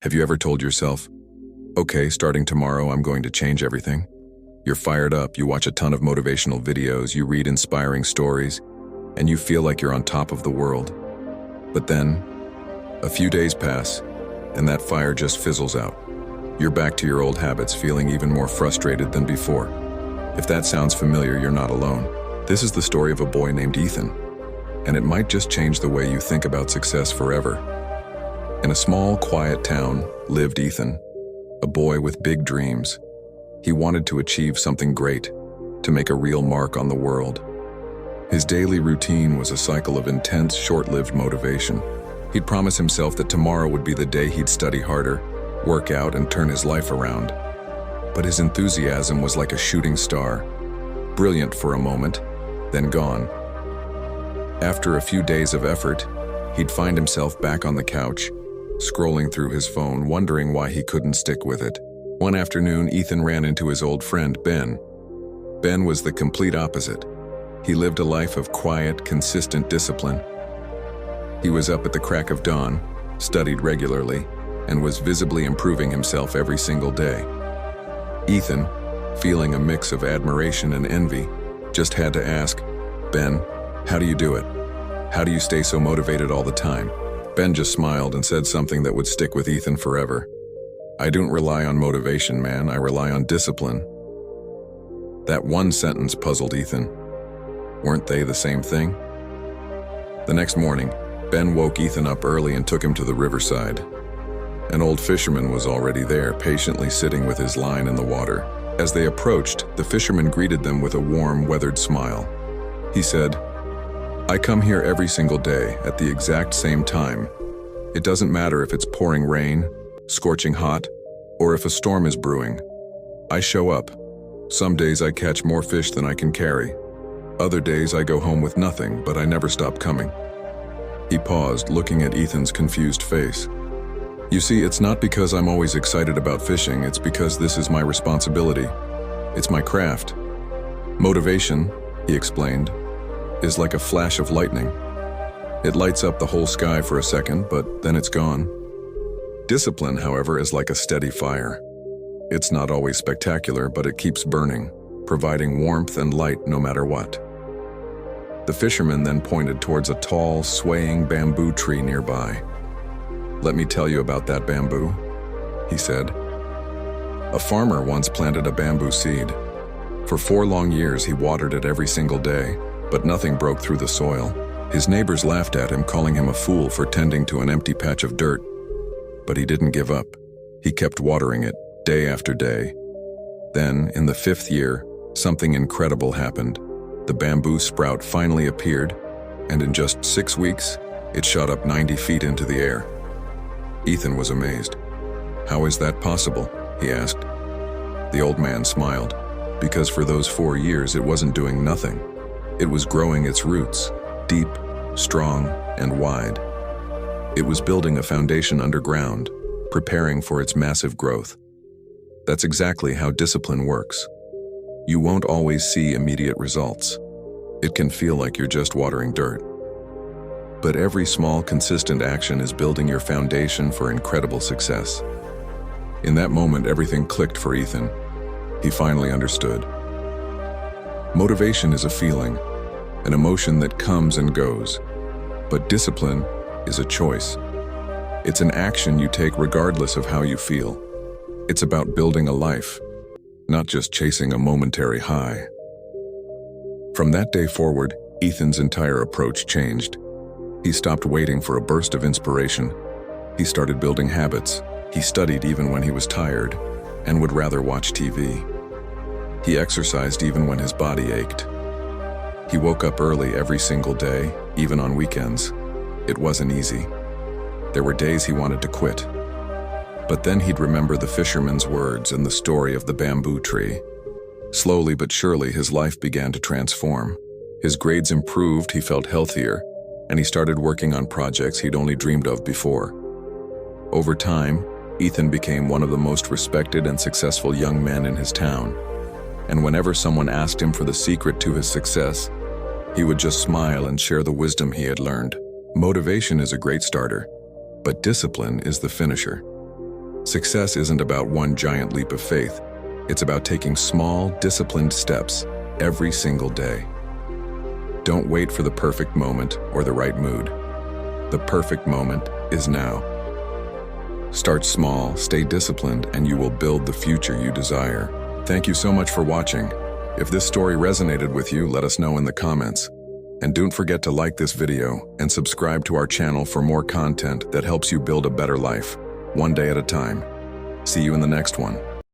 Have you ever told yourself, okay, starting tomorrow, I'm going to change everything? You're fired up, you watch a ton of motivational videos, you read inspiring stories, and you feel like you're on top of the world. But then, a few days pass, and that fire just fizzles out. You're back to your old habits, feeling even more frustrated than before. If that sounds familiar, you're not alone. This is the story of a boy named Ethan, and it might just change the way you think about success forever. In a small, quiet town lived Ethan, a boy with big dreams. He wanted to achieve something great, to make a real mark on the world. His daily routine was a cycle of intense, short-lived motivation. He'd promise himself that tomorrow would be the day he'd study harder, work out, and turn his life around. But his enthusiasm was like a shooting star, brilliant for a moment, then gone. After a few days of effort, he'd find himself back on the couch, scrolling through his phone, wondering why he couldn't stick with it. One afternoon, Ethan ran into his old friend, Ben. Ben was the complete opposite. He lived a life of quiet, consistent discipline. He was up at the crack of dawn, studied regularly, and was visibly improving himself every single day. Ethan, feeling a mix of admiration and envy, just had to ask, Ben, how do you do it? How do you stay so motivated all the time? Ben just smiled and said something that would stick with Ethan forever. I don't rely on motivation, man. I rely on discipline. That one sentence puzzled Ethan. Weren't they the same thing? The next morning, Ben woke Ethan up early and took him to the riverside. An old fisherman was already there, patiently sitting with his line in the water. As they approached, the fisherman greeted them with a warm, weathered smile. He said, I come here every single day at the exact same time. It doesn't matter if it's pouring rain, scorching hot, or if a storm is brewing. I show up. Some days I catch more fish than I can carry. Other days I go home with nothing, but I never stop coming. He paused, looking at Ethan's confused face. You see, it's not because I'm always excited about fishing, it's because this is my responsibility. It's my craft. Motivation, he explained, is like a flash of lightning. It lights up the whole sky for a second, but then it's gone. Discipline, however, is like a steady fire. It's not always spectacular, but it keeps burning, providing warmth and light no matter what. The fisherman then pointed towards a tall, swaying bamboo tree nearby. Let me tell you about that bamboo, he said. A farmer once planted a bamboo seed. For 4 long years, he watered it every single day, but nothing broke through the soil. His neighbors laughed at him, calling him a fool for tending to an empty patch of dirt. But he didn't give up. He kept watering it, day after day. Then, in the 5th year, something incredible happened. The bamboo sprout finally appeared, and in just 6 weeks, it shot up 90 feet into the air. Ethan was amazed. How is that possible? He asked. The old man smiled, because for those 4 years it wasn't doing nothing. It was growing its roots, deep, strong, and wide. It was building a foundation underground, preparing for its massive growth. That's exactly how discipline works. You won't always see immediate results. It can feel like you're just watering dirt. But every small, consistent action is building your foundation for incredible success. In that moment, everything clicked for Ethan. He finally understood. Motivation is a feeling, an emotion that comes and goes. But discipline is a choice. It's an action you take regardless of how you feel. It's about building a life, not just chasing a momentary high. From that day forward, Ethan's entire approach changed. He stopped waiting for a burst of inspiration. He started building habits. He studied even when he was tired and would rather watch TV. He exercised even when his body ached. He woke up early every single day, even on weekends. It wasn't easy. There were days he wanted to quit. But then he'd remember the fisherman's words and the story of the bamboo tree. Slowly but surely, his life began to transform. His grades improved, he felt healthier, and he started working on projects he'd only dreamed of before. Over time, Ethan became one of the most respected and successful young men in his town. And whenever someone asked him for the secret to his success, he would just smile and share the wisdom he had learned. Motivation is a great starter, but discipline is the finisher. Success isn't about one giant leap of faith. It's about taking small, disciplined steps every single day. Don't wait for the perfect moment or the right mood. The perfect moment is now. Start small, stay disciplined, and you will build the future you desire. Thank you so much for watching. If this story resonated with you, let us know in the comments. And don't forget to like this video and subscribe to our channel for more content that helps you build a better life, one day at a time. See you in the next one.